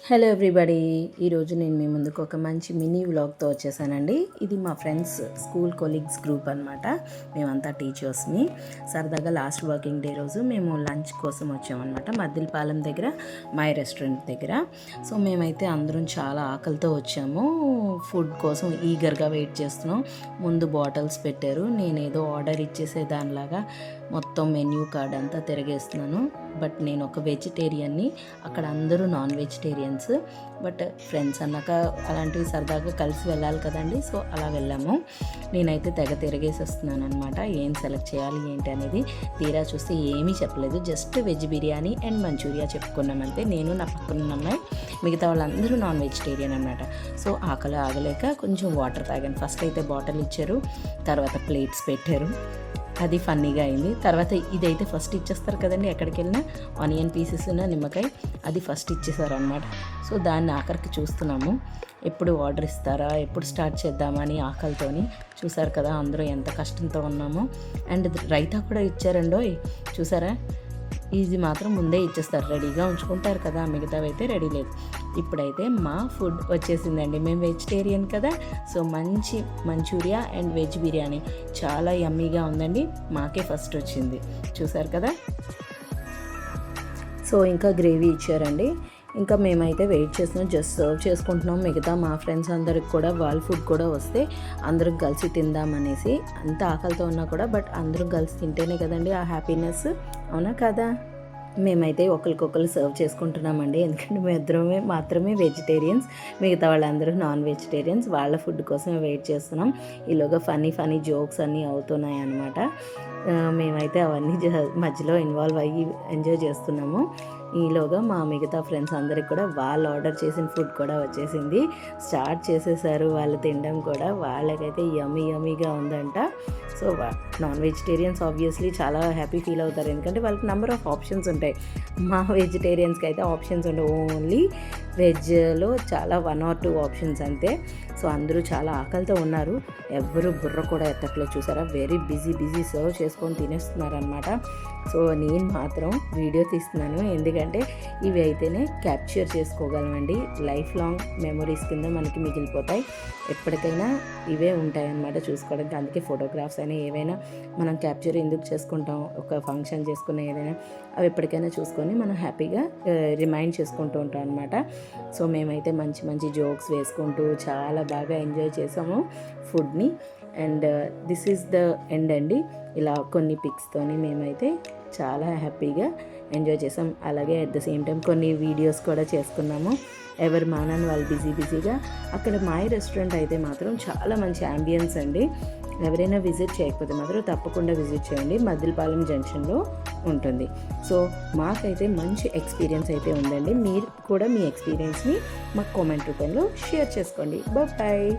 Hello everybody, ఈరోజు నేను మీ ముందుకు ఒక మంచి మినీ వ్లాగ్తో వచ్చేసానండి. ఇది మా ఫ్రెండ్స్ స్కూల్ కొలీగ్స్ గ్రూప్ అనమాట. మేమంతా టీచర్స్ని. సరదాగా లాస్ట్ వర్కింగ్ డే రోజు మేము లంచ్ కోసం వచ్చామన్నమాట, మద్దిలపాలెం దగ్గర మై రెస్టారెంట్ దగ్గర. సో మేమైతే అందరం చాలా ఆకలితో వచ్చాము. ఫుడ్ కోసం ఈగర్గా వెయిట్ చేస్తున్నాం. ముందు బాటిల్స్ పెట్టారు. నేనేదో ఆర్డర్ ఇచ్చేసే దానిలాగా మొత్తం మెన్యూ కార్డ్ అంతా తిరిగేస్తున్నాను. బట్ నేను ఒక వెజిటేరియన్ని, అక్కడ అందరూ నాన్ వెజిటేరియన్స్. బట్ ఫ్రెండ్స్ అన్నాక అలాంటివి సరదాగా కలిసి వెళ్ళాలి కదండి. సో అలా వెళ్ళాము. నేనైతే తెగ తిరిగేసి వస్తున్నాను అనమాట, ఏం సెలెక్ట్ చేయాలి ఏంటి అనేది. తీరా చూస్తే ఏమీ చెప్పలేదు, just veg biryani and Manchuria చెప్పుకున్నామంటే. నేను నా పక్కన అమ్మాయి, మిగతా వాళ్ళందరూ నాన్ వెజిటేరియన్ అనమాట. సో ఆకలి ఆగలేక కొంచెం వాటర్ తాగాను. ఫస్ట్ అయితే బాటిల్ ఇచ్చారు, తర్వాత ప్లేట్స్ పెట్టారు. అది ఫన్నీగా అయింది. తర్వాత ఇదైతే ఫస్ట్ ఇచ్చేస్తారు కదండి, ఎక్కడికి వెళ్ళినా ఆనియన్ పీసెస్ ఉన్న నిమ్మకాయ, అది ఫస్ట్ ఇచ్చేసారు అనమాట. సో దాన్ని ఆఖరికి చూస్తున్నాము, ఎప్పుడు ఆర్డర్ ఇస్తారా, ఎప్పుడు స్టార్ట్ చేద్దామని ఆకలితోని. చూసారు కదా అందరూ ఎంత కష్టంతో ఉన్నామో. అండ్ రైతా కూడా ఇచ్చారండో, చూసారా. ఇది మాత్రం ముందే ఇచ్చేస్తారు, రెడీగా ఉంచుకుంటారు కదా, మిగతావి అయితే రెడీ లేదు. ఇప్పుడైతే మా ఫుడ్ వచ్చేసిందండి. మేము వెజిటేరియన్ కదా, సో మంచి మంచూరియా అండ్ వెజ్ బిర్యానీ చాలా యమ్మీగా ఉందండి. మాకే ఫస్ట్ వచ్చింది, చూసారు కదా. సో ఇంకా గ్రేవీ ఇచ్చారండి. ఇంకా మేమైతే వెయిట్ చేస్తున్నాం, జస్ట్ సర్వ్ చేసుకుంటున్నాం. మిగతా మా ఫ్రెండ్స్ అందరికి కూడా వాళ్ళ ఫుడ్ కూడా వస్తే అందరం కలిసి తిందామనేసి. అంత ఆకలితో ఉన్నా కూడా బట్ అందరం కలిసి తింటేనే కదండి ఆ హ్యాపీనెస్, అవునా కదా. మేమైతే ఒకరికొకరు సర్వ్ చేసుకుంటున్నామండి, ఎందుకంటే మేము మాత్రమే వెజిటేరియన్స్, మిగతా వాళ్ళందరూ నాన్ వెజిటేరియన్స్. వాళ్ళ ఫుడ్ కోసం వెయిట్ చేస్తున్నాం. ఈలోగా ఫనీ జోక్స్ అన్నీ అవుతున్నాయి అన్నమాట. మేమైతే అవన్నీ మధ్యలో ఇన్వాల్వ్ అయ్యి ఎంజాయ్ చేస్తున్నాము. ఈలోగా మా మిగతా ఫ్రెండ్స్ అందరికి కూడా వాళ్ళు ఆర్డర్ చేసిన ఫుడ్ కూడా వచ్చేసింది. స్టార్ట్ చేసేసారు వాళ్ళు తినడం కూడా. వాళ్ళకైతే యమ్మీగా ఉందంట. సో నాన్ వెజిటేరియన్స్ ఆబ్వియస్లీ చాలా హ్యాపీ ఫీల్ అవుతారు, ఎందుకంటే వాళ్ళకి నెంబర్ ఆఫ్ ఆప్షన్స్ ఉంటాయి. మా వెజిటేరియన్స్కి అయితే ఆప్షన్స్ ఉండవు, ఓన్లీ వెజ్లో చాలా 1 or 2 ఆప్షన్స్ అంతే. సో అందరూ చాలా ఆకలితో ఉన్నారు, ఎవ్వరూ బుర్ర కూడా ఎత్తట్లేదు. చూసారా, వెరీ బిజీ సర్వ్ చేసుకొని తినేస్తున్నారనమాట. సో నేను మాత్రం వీడియో తీస్తున్నాను, ఎందుకంటే ఇవి అయితేనే క్యాప్చర్ చేసుకోగలమండి. లైఫ్ లాంగ్ మెమొరీస్ కింద మనకి మిగిలిపోతాయి, ఎప్పటికైనా ఇవే ఉంటాయి అన్నమాట చూసుకోవడానికి. అందుకే ఫోటోగ్రాఫ్స్ అయినా ఏవైనా మనం క్యాప్చర్ ఎందుకు చేసుకుంటాం, ఒక ఫంక్షన్ చేసుకున్న ఏదైనా అవి ఎప్పటికైనా చూసుకొని మనం హ్యాపీగా రిమైండ్ చేసుకుంటూ ఉంటాం అనమాట. సో మేమైతే మంచి జోక్స్ వేసుకుంటూ చాలా బాగా ఎంజాయ్ చేసాము ఫుడ్ని. And this is the end అండి. ఇలా కొన్ని పిక్స్తోని మేమైతే చాలా హ్యాపీగా ఎంజాయ్ చేసాం. అలాగే అట్ ద సేమ్ టైం కొన్ని వీడియోస్ కూడా చేసుకున్నాము. ఎవరు మానని వాళ్ళు బిజీగా. అక్కడ మై రెస్టారెంట్ అయితే మాత్రం చాలా మంచి యాంబియన్స్ అండి. ఎవరైనా విజిట్ చేయకపోతే మాత్రం తప్పకుండా విజిట్ చేయండి, మద్దిలపాలెం జంక్షన్లో ఉంటుంది. సో మాకైతే మంచి ఎక్స్పీరియన్స్ అయితే ఉందండి. మీరు కూడా మీ ఎక్స్పీరియన్స్ని మాకు కామెంట్ రూపంలో షేర్ చేసుకోండి. బాయ్.